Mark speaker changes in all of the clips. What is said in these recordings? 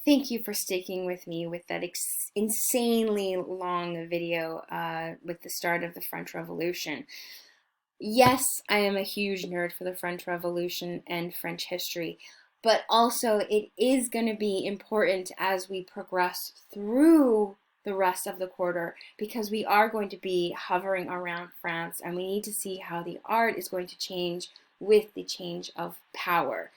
Speaker 1: Thank you for sticking with me with that insanely long video with the start of the French Revolution. Yes, I am a huge nerd for the French Revolution and French history, but also it is going to be important as we progress through the rest of the quarter because we are going to be hovering around France and we need to see how the art is going to change with the change of power.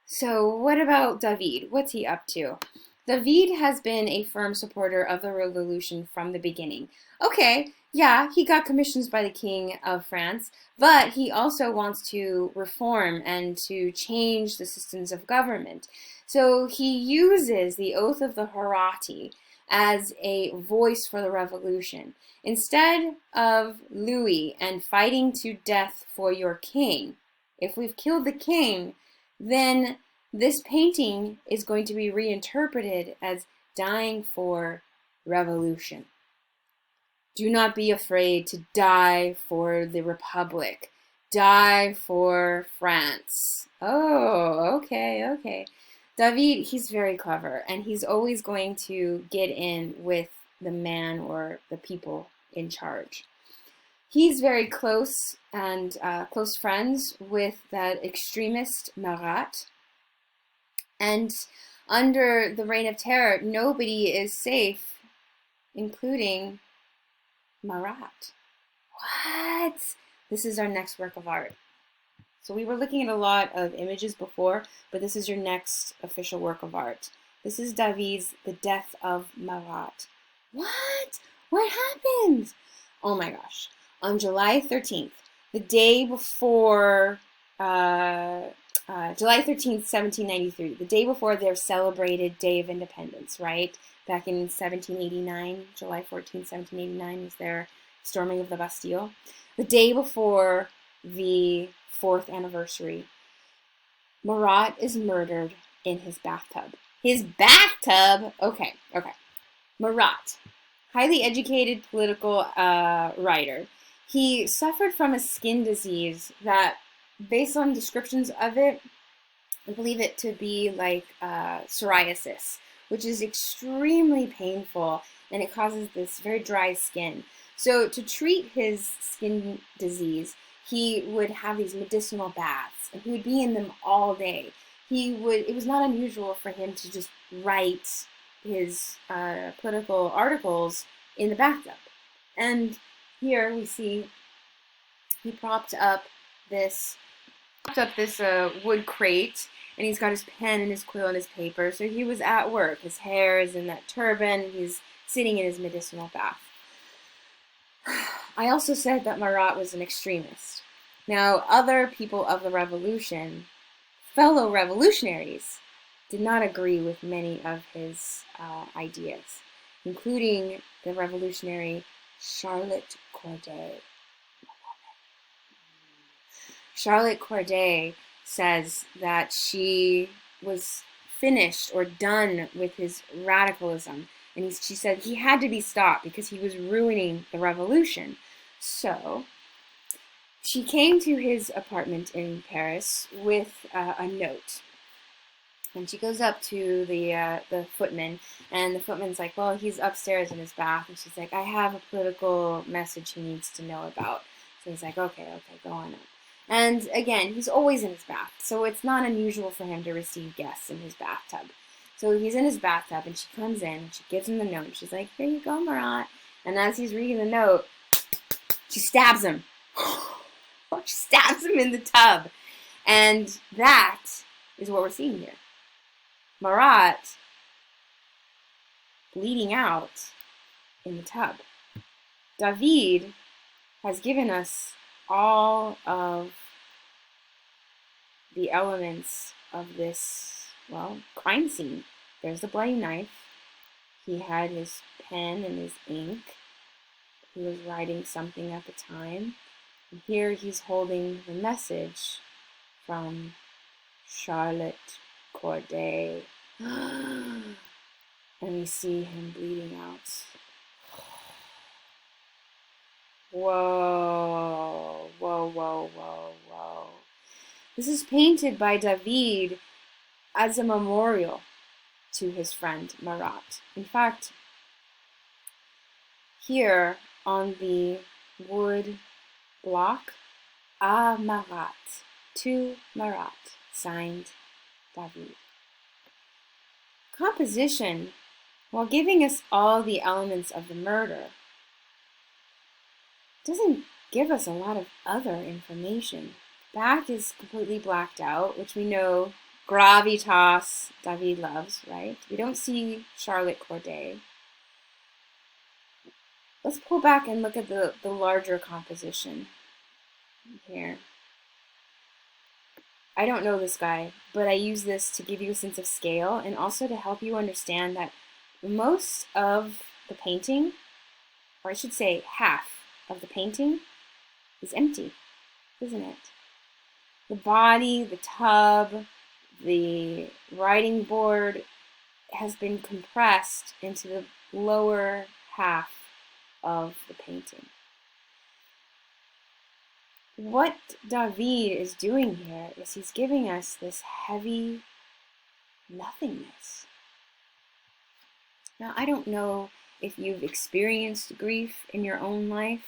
Speaker 1: So, what about David? What's he up to? David has been a firm supporter of the revolution from the beginning. Okay, yeah, he got commissions by the King of France, but he also wants to reform and to change the systems of government. So he uses the Oath of the Horatii as a voice for the revolution. Instead of Louis and fighting to death for your king, if we've killed the king, then this painting is going to be reinterpreted as dying for revolution. Do not be afraid to die for the Republic. Die for France. Oh, okay. David, he's very clever, and he's always going to get in with the man or the people in charge. He's very close and close friends with that extremist Marat. And under the Reign of Terror, nobody is safe, including Marat. What? This is our next work of art. So we were looking at a lot of images before, but this is your next official work of art. This is David's The Death of Marat. What? What happened? Oh my gosh. On July 13th, the day before July 13th, 1793, the day before their celebrated Day of Independence, right? Back in 1789, July 14th, 1789 was their storming of the Bastille. The day before the 4th anniversary, Marat is murdered in his bathtub. His bathtub? Okay. Marat, highly educated political writer. He suffered from a skin disease that, based on descriptions of it, I believe it to be like psoriasis, which is extremely painful and it causes this very dry skin. So to treat his skin disease, he would have these medicinal baths and he would be in them all day. It was not unusual for him to just write his political articles in the bathtub. And here we see he propped up this wood crate, and he's got his pen and his quill and his paper. So he was at work. His hair is in that turban. He's sitting in his medicinal bath. I also said that Marat was an extremist. Now, other people of the revolution, fellow revolutionaries, did not agree with many of his ideas, including the revolutionary Charlotte Corday. Charlotte Corday says that she was finished or done with his radicalism, and she said he had to be stopped because he was ruining the revolution. So she came to his apartment in Paris with a note. And she goes up to the footman, and the footman's like, well, he's upstairs in his bath. And she's like, I have a political message he needs to know about. So he's like, okay, go on up. And again, he's always in his bath, so it's not unusual for him to receive guests in his bathtub. So he's in his bathtub, and she comes in, and she gives him the note. She's like, here you go, Marat. And as he's reading the note, she stabs him. She stabs him in the tub. And that is what we're seeing here. Marat bleeding out in the tub. David has given us all of the elements of this, well, crime scene. There's the bloody knife. He had his pen and his ink. He was writing something at the time. And here he's holding the message from Charlotte Corday. And we see him bleeding out. Whoa. This is painted by David as a memorial to his friend Marat. In fact, here on the wood block, à Marat, to Marat, signed David. Composition, while giving us all the elements of the murder, doesn't give us a lot of other information. The back is completely blacked out, which we know gravitas David loves, right? We don't see Charlotte Corday. Let's pull back and look at the larger composition here. I don't know this guy, but I use this to give you a sense of scale and also to help you understand that most of the painting, or I should say half of the painting, is empty, isn't it? The body, the tub, the writing board has been compressed into the lower half of the painting. What David is doing here is he's giving us this heavy nothingness. Now, I don't know if you've experienced grief in your own life,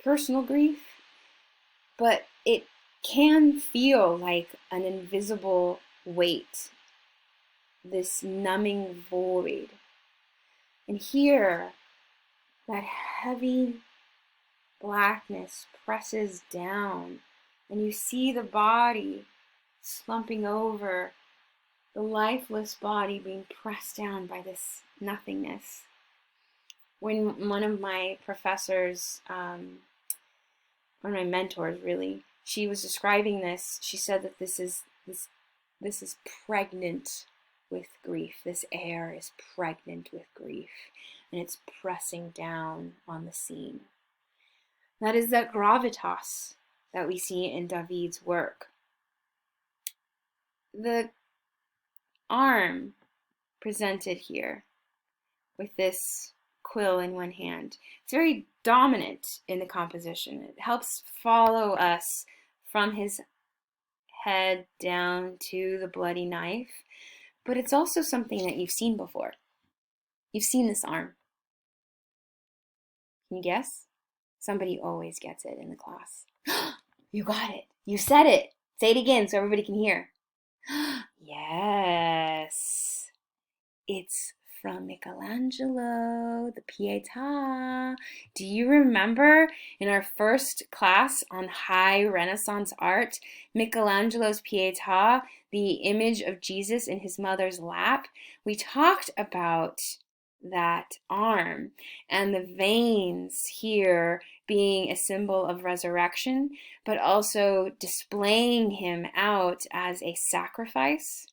Speaker 1: personal grief, but it can feel like an invisible weight, this numbing void. And here, that heavy blackness presses down, and you see the body slumping over, the lifeless body being pressed down by this nothingness. When one of my professors, one of my mentors really, she was describing this, she said that this is pregnant with grief. This air is pregnant with grief, and it's pressing down on the scene. That is that gravitas that we see in David's work. The arm presented here with this quill in one hand, it's very dominant in the composition. It helps follow us from his head down to the bloody knife, but it's also something that you've seen before. You've seen this arm. Can you guess? Somebody always gets it in the class. You got it. You said it. Say it again so everybody can hear. Yes. It's from Michelangelo, the Pietà. Do you remember in our first class on high Renaissance art, Michelangelo's Pietà, the image of Jesus in his mother's lap? We talked about that arm and the veins here being a symbol of resurrection, but also displaying him out as a sacrifice.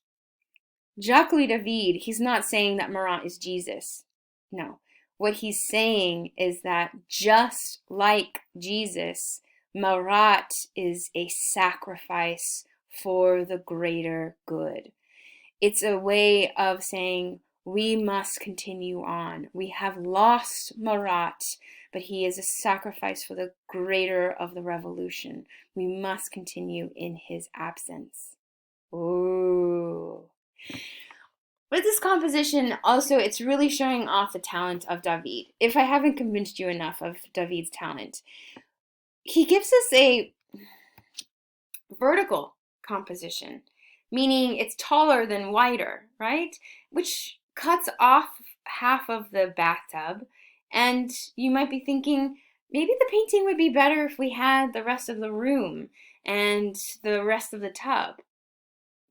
Speaker 1: Jacques-Louis David, he's not saying that Marat is Jesus. No. What he's saying is that just like Jesus, Marat is a sacrifice for the greater good. It's a way of saying we must continue on. We have lost Marat, but he is a sacrifice for the greater of the revolution. We must continue in his absence. Ooh. With this composition, also, it's really showing off the talent of David. If I haven't convinced you enough of David's talent, he gives us a vertical composition, meaning it's taller than wider, right? Which cuts off half of the bathtub. And you might be thinking, maybe the painting would be better if we had the rest of the room and the rest of the tub.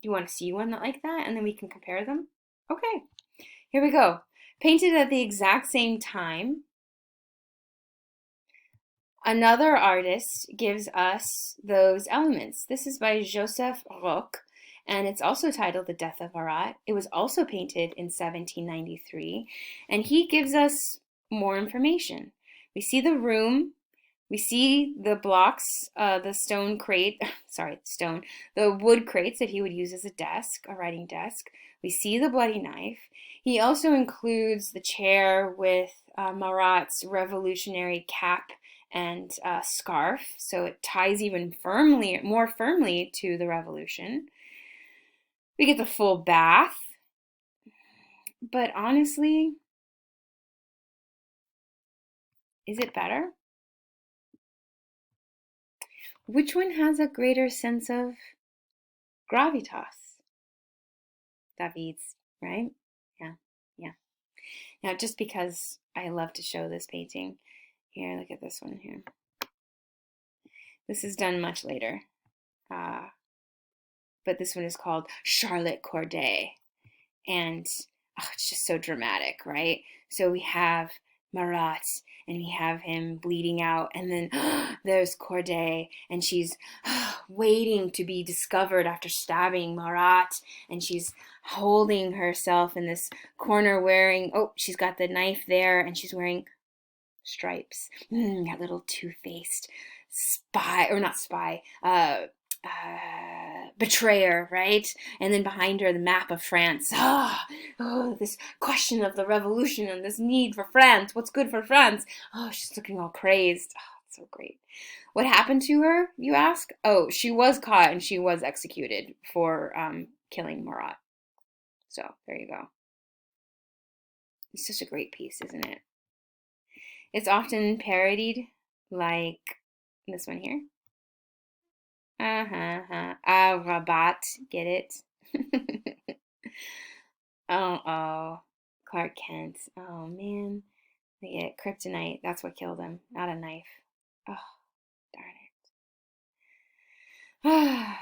Speaker 1: You want to see one like that, and then we can compare them? Okay, here we go. Painted at the exact same time, another artist gives us those elements. This is by Joseph Roch, and it's also titled The Death of Marat. It was also painted in 1793, and he gives us more information. We see the room, we see the blocks, the wood crates that he would use as a desk, a writing desk. We see the bloody knife. He also includes the chair with Marat's revolutionary cap and scarf, so it ties even more firmly to the revolution. We get the full bath. But honestly, is it better? Which one has a greater sense of gravitas? David's, right? Yeah, yeah. Now, just because I love to show this painting, here, look at this one here. This is done much later, uh, but this one is called Charlotte Corday, and oh, it's just so dramatic, right? So we have Marat, and we have him bleeding out, and then there's Corday, and she's waiting to be discovered after stabbing Marat, and she's holding herself in this corner wearing, oh, she's got the knife there, and she's wearing stripes. That little two-faced spy, or not spy, betrayer, right? And then behind her, the map of France. This question of the revolution and this need for France. What's good for France? Oh, she's looking all crazed. Oh, it's so great. What happened to her, you ask? Oh, she was caught and she was executed for killing Marat. So there you go. It's such a great piece, isn't it? It's often parodied, like this one here. Rabat, get it? Oh, Clark Kent. Oh man, they get kryptonite. That's what killed him, not a knife. Oh, darn it.